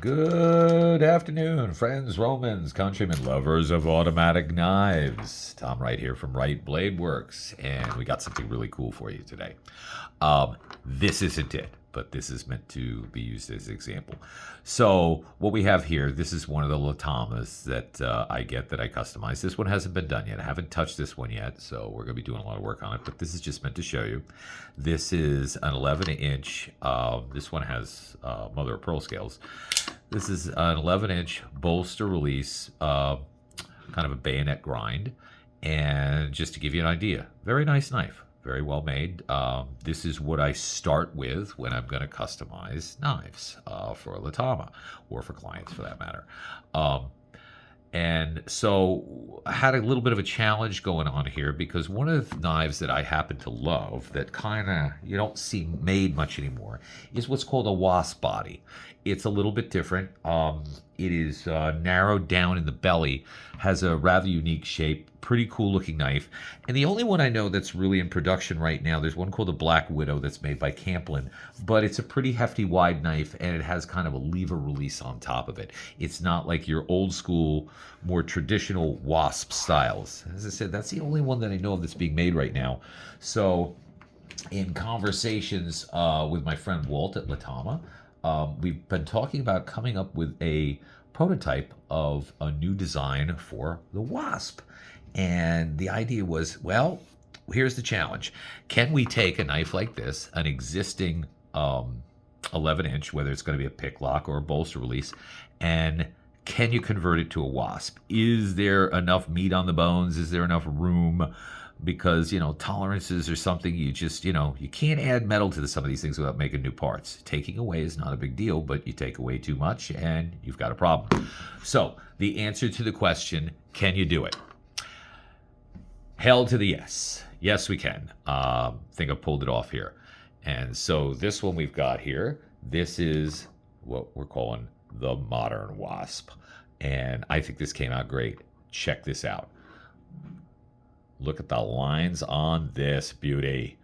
Good afternoon, friends, Romans, countrymen, lovers of automatic knives. Tom Wright here from Wright Blade Works, and we got something really cool for you today. This isn't it, but this is meant to be used as an example. So what we have here, this is one of the LATAMAs that I get that I customize. This one hasn't been done yet. I haven't touched this one yet, so we're going to be doing a lot of work on it, but this is just meant to show you. This is an 11-inch. This one has mother of pearl scales. This is an 11-inch bolster release, kind of a bayonet grind. And just to give you an idea, very nice knife. Very well made. This is what I start with when I'm going to customize knives for LATAMA, or for clients for that matter. And so I had a little bit of a challenge going on here, because one of the knives that I happen to love that kind of you don't see made much anymore is what's called a WASP body. It's a little bit different. It is narrowed down in the belly, has a rather unique shape, pretty cool looking knife. And the only one I know that's really in production right now, there's one called the Black Widow that's made by Camplin, but it's a pretty hefty wide knife, and it has kind of a lever release on top of it. It's not like your old school, more traditional WASP styles. As I said, that's the only one that I know of that's being made right now. So in conversations with my friend Walt at LATAMA, we've been talking about coming up with a prototype of a new design for the WASP. And the idea was, well, here's the challenge. Can we take a knife like this, an existing 11-inch, whether it's going to be a pick lock or a bolster release, and can you convert it to a WASP? Is there enough meat on the bones? Is there enough room? Because, tolerances are something you just, you can't add metal to some of these things without making new parts. Taking away is not a big deal, but you take away too much and you've got a problem. So the answer to the question, can you do it? Hell to the yes. Yes, we can. I think I pulled it off here. And so this one we've got here, this is what we're calling the modern WASP. And I think this came out great. Check this out. Look at the lines on this beauty.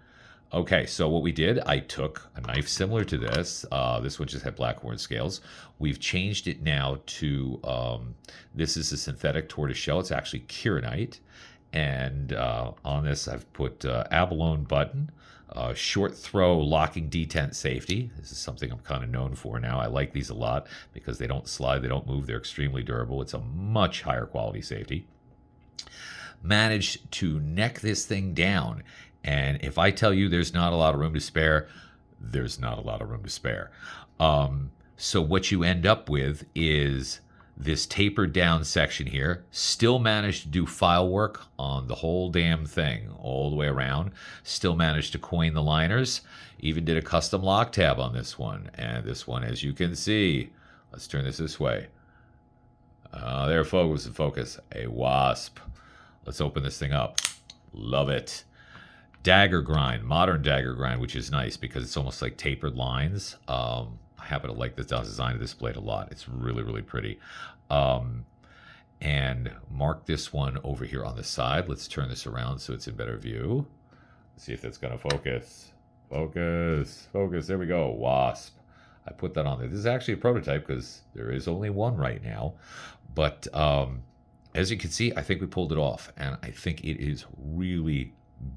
Okay, so what we did, I took a knife similar to this. This one just had black horn scales. We've changed it now to, this is a synthetic tortoiseshell. It's actually kieranite. And on this, I've put abalone button, short throw locking detent safety. This is something I'm kind of known for now. I like these a lot because they don't slide, they don't move, they're extremely durable. It's a much higher quality safety. Managed to neck this thing down. And if I tell you there's not a lot of room to spare, there's not a lot of room to spare. So what you end up with is this tapered down section here. Still managed to do file work on the whole damn thing all the way around. Still managed to coin the liners. Even did a custom lock tab on this one. And this one, as you can see, let's turn this way. There, focus. A WASP. Let's open this thing up. Love it. Dagger grind, modern dagger grind, which is nice because it's almost like tapered lines. I happen to like the design of this blade a lot. It's really, really pretty. And mark this one over here on the side. Let's turn this around so it's in better view. Let's see if that's going to focus. Focus. There we go. WASP. I put that on there. This is actually a prototype because there is only one right now. But as you can see, I think we pulled it off, and I think it is really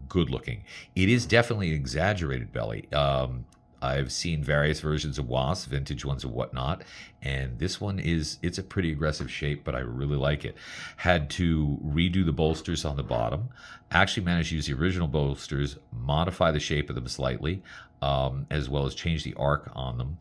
good looking. It is definitely an exaggerated belly. I've seen various versions of WASP, vintage ones and whatnot, and this one it's a pretty aggressive shape, but I really like it. Had to redo the bolsters on the bottom. Actually managed to use the original bolsters, modify the shape of them slightly, as well as change the arc on them.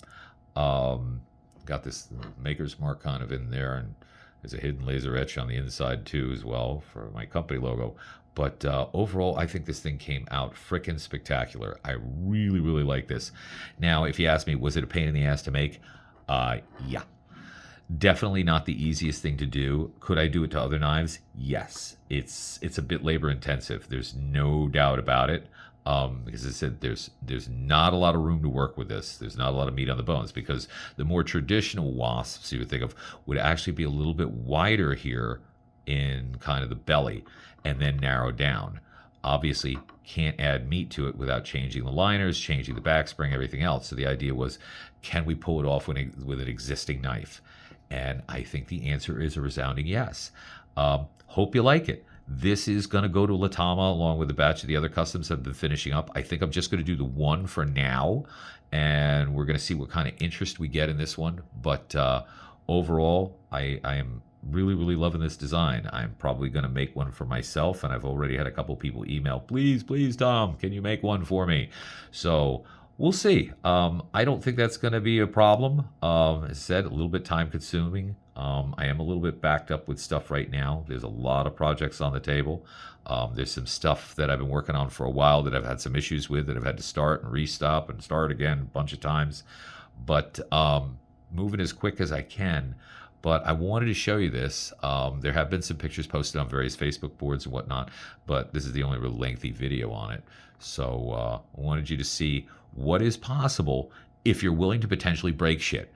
Got this maker's mark kind of in there, and there's a hidden laser etch on the inside too as well for my company logo. But overall, I think this thing came out frickin' spectacular. I really, really like this. Now, if you ask me, was it a pain in the ass to make? Yeah. Definitely not the easiest thing to do. Could I do it to other knives? Yes. It's a bit labor intensive. There's no doubt about it. Because as I said, there's not a lot of room to work with this. There's not a lot of meat on the bones, because the more traditional WASPs you would think of would actually be a little bit wider here in kind of the belly and then narrow down. Obviously, can't add meat to it without changing the liners, changing the back spring, everything else. So the idea was, can we pull it off with an existing knife? And I think the answer is a resounding yes. Hope you like it. This is going to go to LATAMA along with a batch of the other customs I've been finishing up. I think I'm just going to do the one for now, and we're going to see what kind of interest we get in this one. But overall, I am really, really loving this design. I'm probably going to make one for myself, and I've already had a couple people email, please, please, Tom, can you make one for me? So we'll see. I don't think that's going to be a problem. As I said, a little bit time consuming. I am a little bit backed up with stuff right now. There's a lot of projects on the table. There's some stuff that I've been working on for a while that I've had some issues with, that I've had to start and restop and start again a bunch of times. But moving as quick as I can. But I wanted to show you this. There have been some pictures posted on various Facebook boards and whatnot, but this is the only real lengthy video on it. So I wanted you to see what is possible if you're willing to potentially break shit.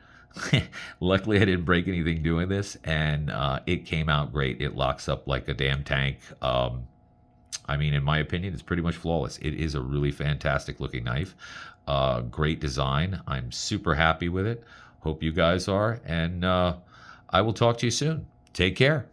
Luckily, I didn't break anything doing this, and it came out great. It locks up like a damn tank. I mean, in my opinion, it's pretty much flawless. It is a really fantastic looking knife. Great design. I'm super happy with it. Hope you guys are, and I will talk to you soon. Take care.